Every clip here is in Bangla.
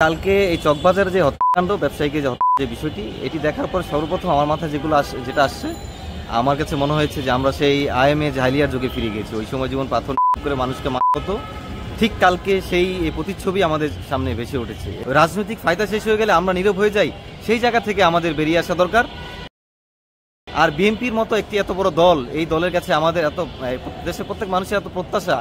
কালকে এই চকবাজার যে হত্যাকাণ্ড, ব্যবসায়ীকে যে হত্যা যে বিষয়টি, এটি দেখার পর সর্বপ্রথম আমার মাথায় যেটা আসছে, আমার কাছে মনে হয়েছে যে আমরা সেই আইএমএ জাহিলিয়ার যুগে ফিরে গেছি। ওই সময় জীবন পাথর করে মানুষকে মারা হতো, ঠিক কালকে সেই প্রতিচ্ছবি আমাদের সামনে ভেসে উঠেছে। রাজনৈতিক ফায়দা শেষ হয়ে গেলে আমরা নীরব হয়ে যাই, সেই জায়গা থেকে আমাদের বেরিয়ে আসা দরকার। আর বিএনপির মতো একটি এত বড় দল, এই দলের কাছে আমাদের এত দেশের প্রত্যেক মানুষের এত প্রত্যাশা,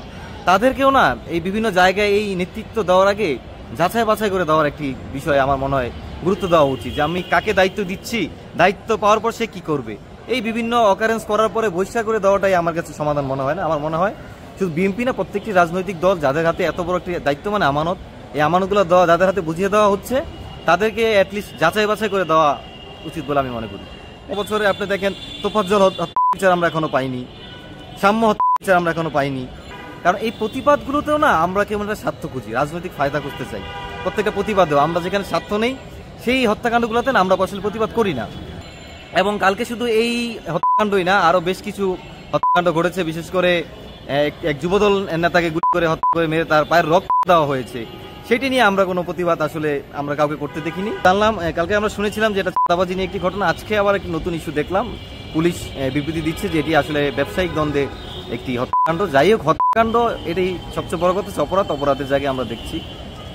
তাদেরকেও না এই বিভিন্ন জায়গায় এই নেতৃত্ব দেওয়ার আগে যাচাই বাছাই করে দেওয়ার একটি বিষয় আমার মনে হয় গুরুত্ব দেওয়া উচিত, যে আমি কাকে দায়িত্ব দিচ্ছি, দায়িত্ব পাওয়ার পর সে কি করবে। এই বিভিন্ন অকারেন্স করার পরে বহিষ্কার করে দেওয়াটাই আমার কাছে সমাধান মনে হয় না। আমার মনে হয় শুধু বিএনপি না, প্রত্যেকটি রাজনৈতিক দল যাদের হাতে এত বড় একটি দায়িত্ব মানে আমানত, এই আমানতগুলো দেওয়া যাদের হাতে বুঝিয়ে দেওয়া হচ্ছে, তাদেরকে অ্যাটলিস্ট যাচাই বাছাই করে দেওয়া উচিত বলে আমি মনে করি। এবছরে আপনি দেখেন তোফাজ্জল হত্যা বিচার আমরা এখনো পাইনি, সাম্য হত্যা বিচার আমরা এখনো পাইনি। কারণ এই প্রতিবাদগুলোতেও না আমরা কেমন একটা স্বার্থ খুঁজি, রাজনৈতিক ফায়দা করতে চাই। প্রত্যেকটা প্রতিবাদেও আমরা যেখানে স্বার্থ নেই, সেই হত্যাকাণ্ডগুলোতে না আমরা আসলে প্রতিবাদ করি না। এবং কালকে শুধু এই হত্যাকাণ্ডই না, আরো বেশ কিছু হত্যাকাণ্ড ঘটেছে। বিশেষ করে এক যুবদল নেতাকে গুলি করে হত্যা করে মেরে তার পায়ের রক্ত দেওয়া হয়েছে, সেটি নিয়ে আমরা কোনো প্রতিবাদ আসলে আমরা কাউকে করতে দেখিনি। জানলাম কালকে আমরা শুনেছিলাম যে এটা চাঁদাবাজি নিয়ে একটি ঘটনা, আজকে আবার একটি নতুন ইস্যু দেখলাম, পুলিশ বিবৃতি দিচ্ছে যে এটি আসলে ব্যবসায়িক দ্বন্দ্বে একটি হত্যাকাণ্ড। যাই হোক, হত্যাকাণ্ড এটাই সবচেয়ে বড় কথা, অপরাধের জায়গায় আমরা দেখছি।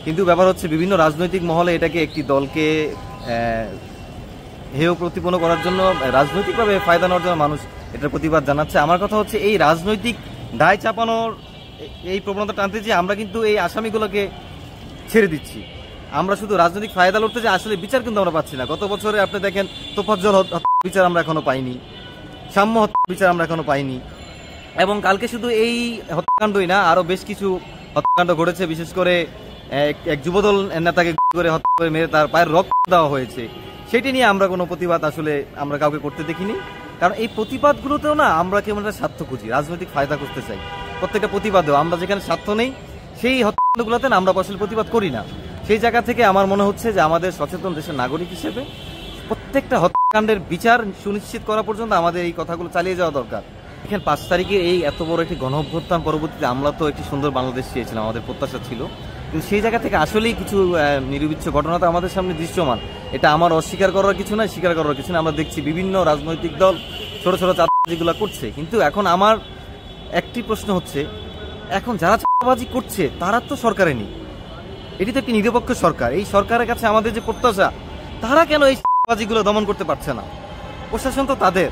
কিন্তু ব্যাপার হচ্ছে বিভিন্ন রাজনৈতিক মহলে এটাকে একটি দলকে হেয় প্রতিপন্ন করার জন্য, রাজনৈতিকভাবে ফায়দা নেওয়ার জন্য মানুষ এটার প্রতিবাদ জানাচ্ছে। আমার কথা হচ্ছে এই রাজনৈতিক দায় চাপানোর এই প্রবণতা টানতে যে আমরা কিন্তু এই আসামিগুলোকে ছেড়ে দিচ্ছি, আমরা শুধু রাজনৈতিক ফায়দা লড়তে যে আসলে বিচার কিন্তু আমরা পাচ্ছি না। গত বছরে আপনি দেখেন তোফাজ্জল হত্যা বিচার আমরা এখনো পাইনি, সাম্য হত্যা বিচার আমরা এখনো পাইনি। এবং কালকে শুধু এই হত্যাকাণ্ডই না, আরো বেশ কিছু হত্যাকাণ্ড ঘটেছে। বিশেষ করে এক যুবদল নেতাকে গুলি করে হত্যা করে মেরে তার পায়ের রক্ত দেওয়া হয়েছে, সেটি নিয়ে আমরা কোনো প্রতিবাদ আসলে আমরা কাউকে করতে দেখিনি। কারণ এই প্রতিবাদগুলোতেও না আমরা কেমন একটা স্বার্থ খুঁজি, রাজনৈতিক ফায়দা করতে চাই। প্রত্যেকটা প্রতিবাদেও আমরা যেখানে স্বার্থ নেই, সেই হত্যাকাণ্ডগুলোতে না আমরা আসলে প্রতিবাদ করি না। সেই জায়গা থেকে আমার মনে হচ্ছে যে আমাদের সচেতন দেশের নাগরিক হিসেবে প্রত্যেকটা হত্যাকাণ্ডের বিচার সুনিশ্চিত করা পর্যন্ত আমাদের এই কথাগুলো চালিয়ে যাওয়া দরকার। এখানে 5 তারিখে এই এত বড় একটি গণঅভ্যুত্থান পরবর্তীতে আমরা তো একটি সুন্দর বাংলাদেশ চেয়েছিলাম, আমাদের প্রত্যাশা ছিল। কিন্তু সেই জায়গা থেকে আসলেই কিছু নিরবিচ্ছ ঘটনা তো আমাদের সামনে দৃশ্যমান। এটা আমার অস্বীকার করার কিছু নয়, স্বীকার করার কিছু না। আমরা দেখছি বিভিন্ন রাজনৈতিক দল ছোট ছোট চাঁদাবাজিগুলো করছে। কিন্তু এখন আমার একটি প্রশ্ন হচ্ছে, এখন যারা চাঁদাবাজি করছে তারা তো সরকারে নেই, এটি তো একটি নিরপেক্ষ সরকার। এই সরকারের কাছে আমাদের যে প্রত্যাশা, তারা কেন এই চাঁদাবাজিগুলো দমন করতে পারছে না? প্রশাসন তো তাদের,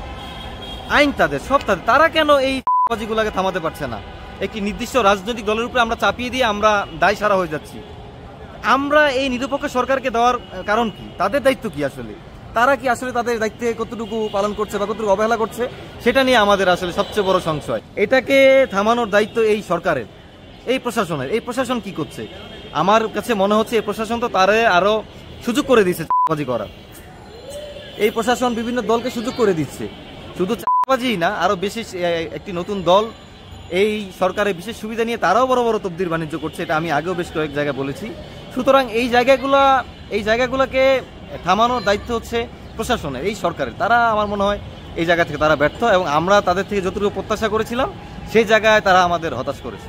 আইন তাদের, সব তাদের, তারা কেন এই চাঁদাবাজিগুলোকে থামাতে পারছে না? একটি নির্দিষ্ট রাজনৈতিক দলের উপরে আমরা চাপিয়ে দিয়ে আমরা দায় সারা হয়ে যাচ্ছি। আমরা এই নিরপেক্ষ সরকারকে দেওয়ার কারণ কি? তাদের দায়িত্ব কি আসলে? তারা কি আসলে তাদের দায়িত্বে কতটুকু পালন করছে বা কতটুকু অবহেলা করছে, সেটা নিয়ে আমাদের আসলে সবচেয়ে বড় সংশয়। এটাকে থামানোর দায়িত্ব এই সরকারের, এই প্রশাসনের। এই প্রশাসন কি করছে? আমার কাছে মনে হচ্ছে এই প্রশাসন তো তারে আরো সুযোগ করে দিচ্ছে চাঁদাবাজি করার। এই প্রশাসন বিভিন্ন দলকে সুযোগ করে দিচ্ছে, শুধু চাঁদাবাজি না, আরো বেশি একটি নতুন দল এই সরকারের বিশেষ সুবিধা নিয়ে তারাও বড় বড় তবদির বাণিজ্য করছে। এটা আমি আগেও বেশ কয়েক জায়গায় বলেছি। সুতরাং এই জায়গাগুলোকে থামানোর দায়িত্ব হচ্ছে প্রশাসনের, এই সরকারের। তারা আমার মনে হয় এই জায়গা থেকে তারা ব্যর্থ, এবং আমরা তাদের থেকে যতটুকু প্রত্যাশা করেছিলাম সেই জায়গায় তারা আমাদের হতাশ করেছে।